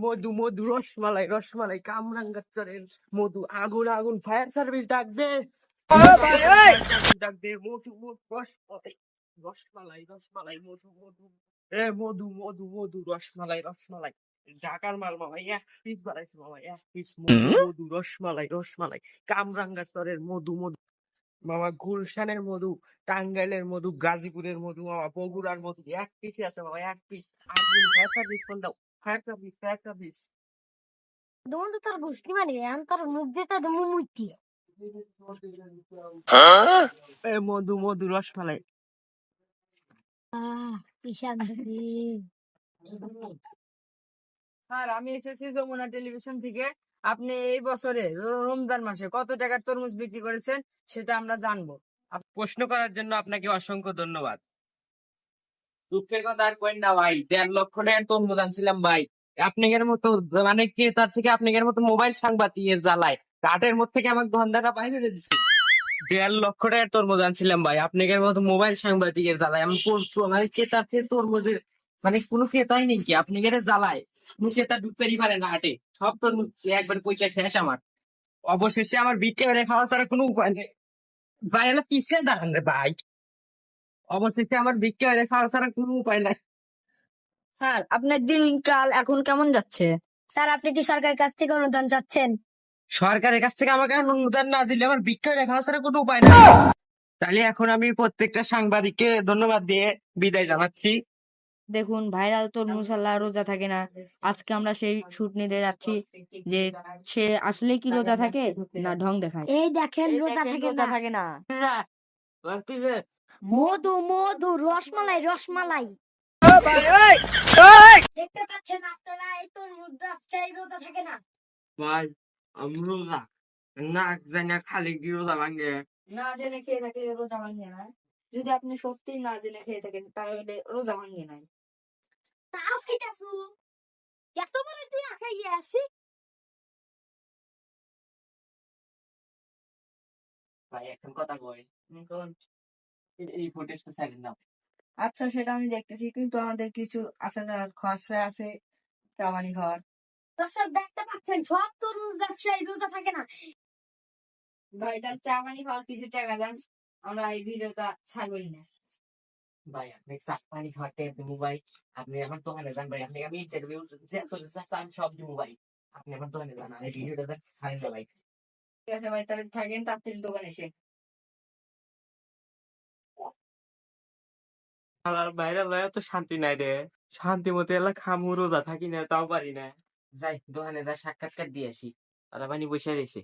মধু মধু রসমালাই রসমালাই কামরাঙ্গার চরের মধু আগুন আগুন ফায়ার সার্ভিস ডাক দে। ফায়ার সার্ভিস ডাক দে। মধু মধু রসমালাই রসমালাই রসমালাই মধু মধু মধু মধু মধু রসমালাই রসমালাই ঢাকার মাল মামা এক পিস বাড়াইছে মামা এক পিস মধু মধু রসমালাই রসমালাই কামরাঙ্গার চরের মধু মধু মামা গুলশানের মধু টাঙ্গাইলের মধু গাজীপুরের মধু মামা বগুড়ার মধু এক পিসই আছে মামা এক পিস আগুন ফায়ার সার্ভিস কোন দাও ফায়ার সার্ভিস ফায়ার সার্ভিস দোন তার গোষ্ঠী মানে আমি তার মুখ দিয়ে তার মুমুইতি মধু মধু রসমালাই কি শান্তি। স্যার আমি এসেছি যমুনা টেলিভিশন থেকে। আপনি এই বছরে রমজান মাসে কত টাকার তরমুজ বিক্রি করেছেন সেটা আমরা জানবো। প্রশ্ন করার জন্য আপনাকে অসংখ্য ধন্যবাদ। দুঃখের কথা আর কইন না ভাই, 1.5 লক্ষ টাকার তরমুজ আনছিলাম ভাই। আপনাদের মতো মানে ক্রেতার থেকে আপনাদের মতো মোবাইল সাংবাদিকের জ্বালায় কাঠের মধ্যে থেকে আমাকে গন্ধাটা বাইরে দিচ্ছে। 1.5 লক্ষ টাকার তরমুজ আনছিলাম ভাই, আপনাদের মতো মোবাইল সাংবাদিকের জ্বালায় আমি মানে ক্রেতার থেকে তরমুজের মানে কোনো ক্রেতাই নেই কি আপনাদের জ্বালায় কোনো ক্রেতা ঢুকতেই পারে না হাটে। সব তরমুজ একবার পয়সা শেষ আমার। অবশেষে আমার বিক্রি করে খাওয়া ছাড়া কোনো উপায় নেই ভাই। এলা পিছিয়ে দাঁড়ান রে ভাই, অবশেষে আমার বিক্রি করে খাওয়া ছাড়া কোনো উপায় নাই। স্যার আপনার দিনকাল এখন কেমন যাচ্ছে? স্যার আপনি কি সরকারের কাছ থেকে অনুদান চাচ্ছেন? সরকারের কাছ থেকে আমাকে অনুদান না দিলে আমার বিক্রি করে খাওয়া ছাড়া কোনো উপায় নাই। তাহলে এখন আমি প্রত্যেকটা সাংবাদিককে ধন্যবাদ দিয়ে বিদায় জানাচ্ছি। দেখুন ভাইরাল তরমুজ আল্লাহ রোজা থাকে না। আজকে আমরা সেই শুট নিতে যাচ্ছি যে সে আসলে কি রোজা থাকে না ঢং দেখায়। এই দেখেন রোজা থাকে না। মধু মধু রসমালাই রসমালাই দেখতে পাচ্ছেন আপনারা, এই তরমুজ ব্যবসায়ী রোজা থাকে না। ভাই আমি রোজা না জানি খালি কি রোজা ভাঙে। না জেনে খেয়ে থাকলে রোজা ভাঙে না। যদি আপনি সত্যি না জেনে খেয়ে থাকেন তাহলে রোজা ভাঙে নাই। তাও খাইতাছু, এত বলে তুই খাইয়ে আসি। ভাই এখন কথা কই, এই ফুটেজটা সাইলেন্ট নাও। আচ্ছা সেটা আমি দেখতেছি, কিন্তু আমাদের কিছু আসলে খরচা আছে চাওয়ানি খাওয়ার। দর্শক দেখতে পাচ্ছেন সব তরমুজ ব্যবসায়ী রোজা থাকে না। ভাই তার চাওয়ানি খাওয়ার কিছু টাকা দেন, আমরা এই ভিডিওটা ছাড়বই না। ভাই আপনি চা পানি খাওয়াতে দেবো ভাই, আপনি আমার দোকানে যান ভাই, আপনি আমি ইন্টারভিউ চান সব দেবো ভাই, আপনি আমার দোকানে যান আর এই ভিডিওটা ছাড়েন না ভাই। ঠিক আছে ভাই, তাহলে থাকেন তাড়াতাড়ি দোকানে এসে। বাইরে লয় তো শান্তি নাই রে, শান্তি মতো এলা খামু রোজা থাকি না তাও পারি না। যাই দোকানে যাই সাক্ষাৎকার দিয়ে আসি, তারা বানি বসে রয়েছে।